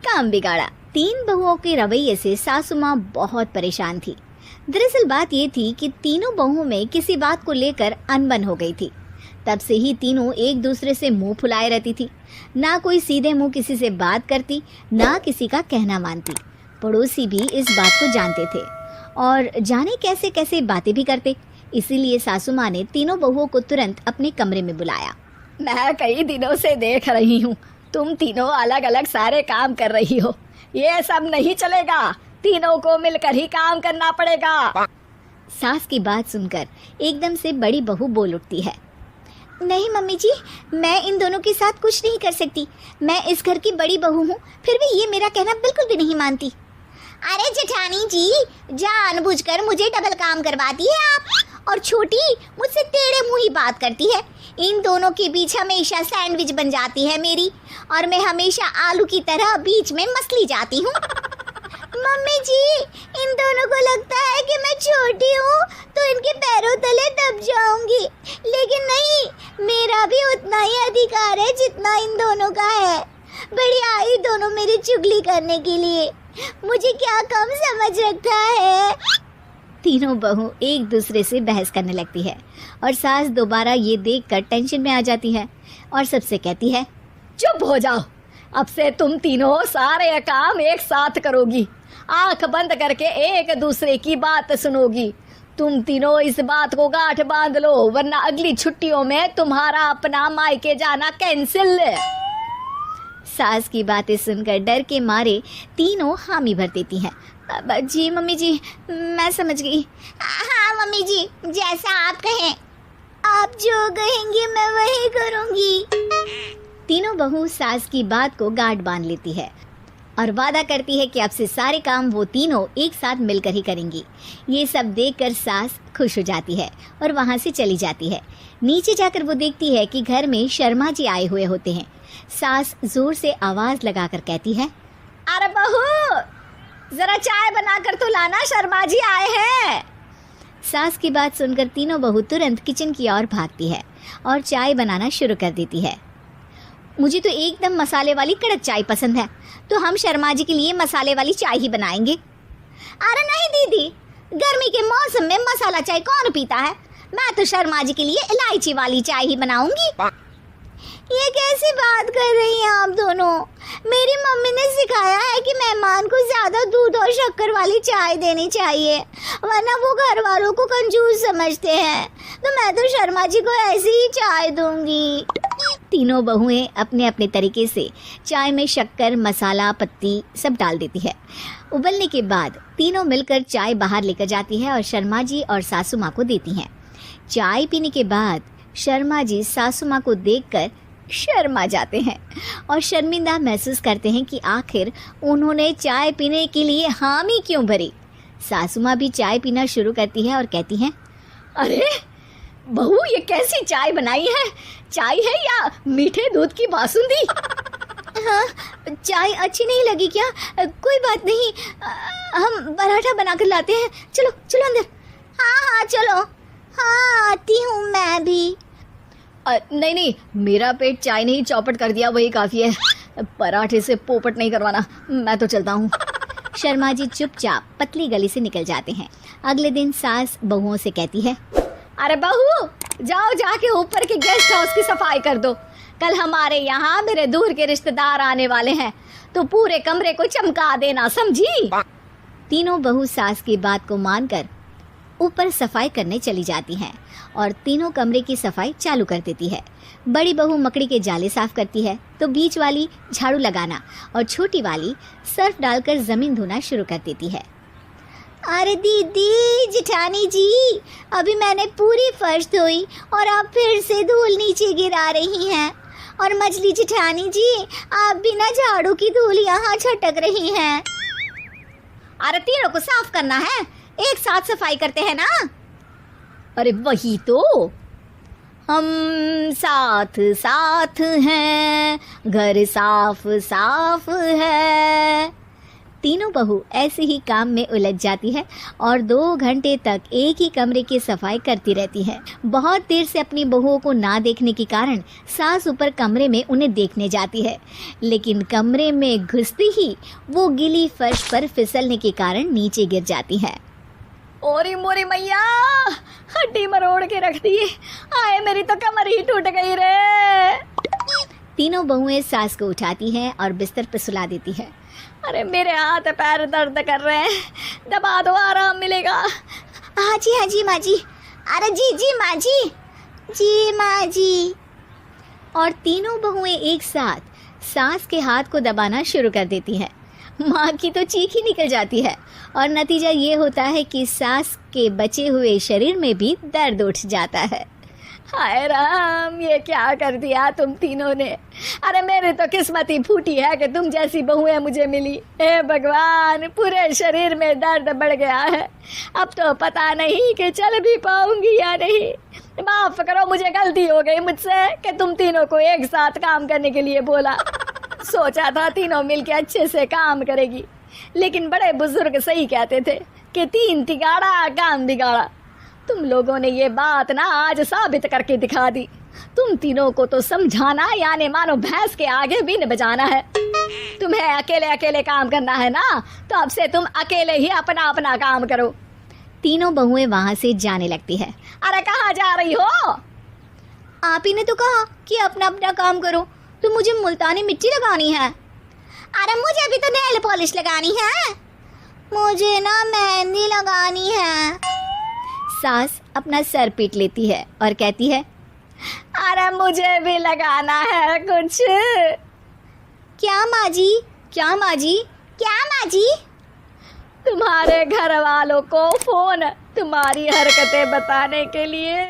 काम बिगाड़ा। तीन बहुओं के रवैये से सासू माँ बहुत परेशान थी। दरअसल बात ये थी कि तीनों बहुओं में किसी बात को लेकर अनबन हो गई थी। तब से ही तीनों एक दूसरे से मुंह फुलाए रहती थी। ना कोई सीधे मुंह किसी से बात करती, ना किसी का कहना मानती। पड़ोसी भी इस बात को जानते थे और जाने कैसे कैसे बातें भी करते। इसीलिए सासू माँ ने तीनों बहुओं को तुरंत अपने कमरे में बुलाया। मैं कई दिनों से देख रही हूँ, तुम तीनों अलग अलग सारे काम कर रही हो। ये सब नहीं चलेगा, तीनों को मिलकर ही काम करना पड़ेगा। सास की बात सुनकर एकदम से बड़ी बहू बोल उठती है। नहीं मम्मी जी, मैं इन दोनों के साथ कुछ नहीं कर सकती। मैं इस घर की बड़ी बहू हूँ, फिर भी ये मेरा कहना बिल्कुल भी नहीं मानती। अरे जेठानी जी, जानबूझकर मुझे डबल काम करवाती है आप, और छोटी मुझसे टेढ़े मुंह ही बात करती है। इन दोनों के बीच हमेशा सैंडविच बन जाती है मेरी, और मैं हमेशा आलू की तरह बीच में मसली जाती हूँ। मम्मी जी, इन दोनों को लगता है कि मैं छोटी हूँ तो इनके पैरों तले दब जाऊंगी, लेकिन नहीं, मेरा भी उतना ही अधिकार है जितना इन दोनों का है। बड़ी आई दोनों मेरी चुगली करने के लिए, मुझे क्या कम समझ रखा है। तीनों बहू एक दूसरे से बहस करने लगती है और सास दोबारा ये देखकर टेंशन में आ जाती है और सबसे कहती है, चुप हो जाओ, अब से तुम तीनों सारे काम एक साथ करोगी, आंख बंद करके एक दूसरे की बात सुनोगी। तुम तीनों इस बात को गांठ बांध लो, वरना अगली छुट्टियों में तुम्हारा अपना मायके जाना कैंसिल। सास की बातें सुनकर डर के मारे तीनों हामी भर देती हैं। जी मम्मी जी, मैं समझ गई। हाँ मम्मी जी, जैसा आप कहें, आप जो कहेंगे मैं वही करूंगी। तीनों बहू सास की बात को गांठ बांध लेती है और वादा करती है कि अब से सारे काम वो तीनों एक साथ मिलकर ही करेंगी। ये सब देखकर सास खुश हो जाती है और वहाँ से चली जाती है। नीचे जाकर वो देखती है कि घर में शर्मा जी आए हुए होते हैं। सास जोर से आवाज लगाकर कहती है, अरे बहू, जरा चाय बनाकर तो लाना, शर्मा जी आए हैं। सास की बात सुनकर तीनों बहू तुरंत किचन की ओर भागती है और चाय बनाना शुरू कर देती है। मुझे तो एकदम मसाले वाली कड़क चाय पसंद है, तो हम शर्मा जी के लिए मसाले वाली चाय ही बनाएंगे। अरे नहीं दीदी, गर्मी के मौसम में मसाला चाय कौन पीता है? मैं तो शर्मा जी के लिए इलायची वाली चाय ही बनाऊंगी। ये कैसी बात कर रही हैं आप दोनों? मेरी मम्मी ने सिखाया है कि मेहमान को ज्यादा दूध और शक्कर वाली चाय देनी चाहिए, वरना वो घर वालों को कंजूस समझते हैं। तो मैं तो शर्मा जी को ऐसी ही चाय दूंगी। तीनों बहुएं अपने अपने तरीके से चाय में शक्कर, मसाला, पत्ती सब डाल देती है। उबलने के बाद तीनों मिलकर चाय बाहर लेकर जाती है और शर्मा जी और सासू माँ को देती हैं। चाय पीने के बाद शर्मा जी सासू माँ को देखकर शर्मा जाते हैं और शर्मिंदा महसूस करते हैं कि आखिर उन्होंने चाय पीने के लिए हामी क्यों भरी। सासू माँ भी चाय पीना शुरू करती है और कहती हैं, अरे बहू, ये कैसी चाय बनाई है? चाय है या मीठे दूध की बासुंदी? हाँ, चाय अच्छी नहीं लगी क्या? कोई बात नहीं, हम पराठा बनाकर लाते हैं। चलो चलो अंदर। हाँ हाँ चलो। हाँ आती हूँ मैं भी। नहीं नहीं, मेरा पेट चाय ने ही चौपट कर दिया, वही काफी है। पराठे से पोपट नहीं करवाना, मैं तो चलता हूँ। शर्मा जी चुपचाप पतली गली से निकल जाते हैं। अगले दिन सास बहुओं से कहती है, अरे बहू, जाओ जाके ऊपर के गेस्ट हाउस की सफाई कर दो। कल हमारे यहाँ मेरे दूर के रिश्तेदार आने वाले हैं, तो पूरे कमरे को चमका देना, समझी? तीनों बहू सास की बात को मानकर ऊपर सफाई करने चली जाती हैं और तीनों कमरे की सफाई चालू कर देती है। बड़ी बहू मकड़ी के जाले साफ करती है, तो बीच वाली झाड़ू लगाना और छोटी वाली सर्फ डालकर जमीन धोना शुरू कर देती है। अरे दीदी, जेठानी जी, अभी मैंने पूरी फर्श धोई और आप फिर से धूल नीचे गिरा रही हैं। और मछली जेठानी जी, आप बिना झाड़ू की धूल यहाँ छटक रही हैं। अरे तीनों को साफ करना है, एक साथ सफाई करते हैं ना। अरे वही तो, हम साथ साथ हैं, घर साफ साफ है। तीनों बहू ऐसे ही काम में उलझ जाती है और 2 घंटे तक एक ही कमरे की सफाई करती रहती है। बहुत देर से अपनी बहुओं को ना देखने के कारण सास ऊपर कमरे में उन्हें देखने जाती है, लेकिन कमरे में घुसती ही वो गीली फर्श पर फिसलने के कारण नीचे गिर जाती है। ओरी मोरी मैया, हड्डी मरोड़ के रख दी। आए मेरी तो कमर ही टूट गई रे। तीनों बहुएं सास को उठाती हैं और बिस्तर पर सुला देती है। अरे मेरे हाथ पैर दर्द कर रहे हैं, दबा दो आराम मिलेगा। हाँ जी माँ जी। अरे जी माँ जी माँ जी। और तीनों बहुएं एक साथ सास के हाथ को दबाना शुरू कर देती हैं। माँ की तो चीख ही निकल जाती है और नतीजा ये होता है कि सास के बचे हुए शरीर में भी दर्द उठ जाता है। हाय राम, ये क्या कर दिया तुम तीनों ने। अरे मेरी तो किस्मत ही फूटी है कि तुम जैसी बहुएं मुझे मिली। हे भगवान, पूरे शरीर में दर्द बढ़ गया है। अब तो पता नहीं कि चल भी पाऊंगी या नहीं। माफ करो, मुझे गलती हो गई मुझसे कि तुम तीनों को एक साथ काम करने के लिए बोला। सोचा था तीनों मिलके अच्छे से काम करेगी, लेकिन बड़े बुजुर्ग सही कहते थे कि 3 तिगाड़ा काम बिगाड़ा। तुम लोगों ने ये बात ना आज साबित करके दिखा दी। तुम तीनों को तो समझाना यानी मानो भैंस के आगे भी न बजाना है। तुम्हें अकेले अकेले काम करना है ना, तो अब से तुम अकेले ही अपना अपना काम करो। तीनों बहुएं वहां से जाने लगती है। अरे कहाँ जा रही हो? आप ही ने तो कहा कि अपना अपना काम करो, तो मुझे मुल्तानी मिट्टी लगानी है। अरे मुझे अभी तो नेल पॉलिश लगानी है। मुझे ना मेहंदी लगानी है। सास अपना सर पीट लेती है और कहती है, अरे मुझे भी लगाना है कुछ। क्या माँ जी? क्या माँ जी? क्या माँ जी? तुम्हारे घर वालों को फोन तुम्हारी हरकतें बताने के लिए।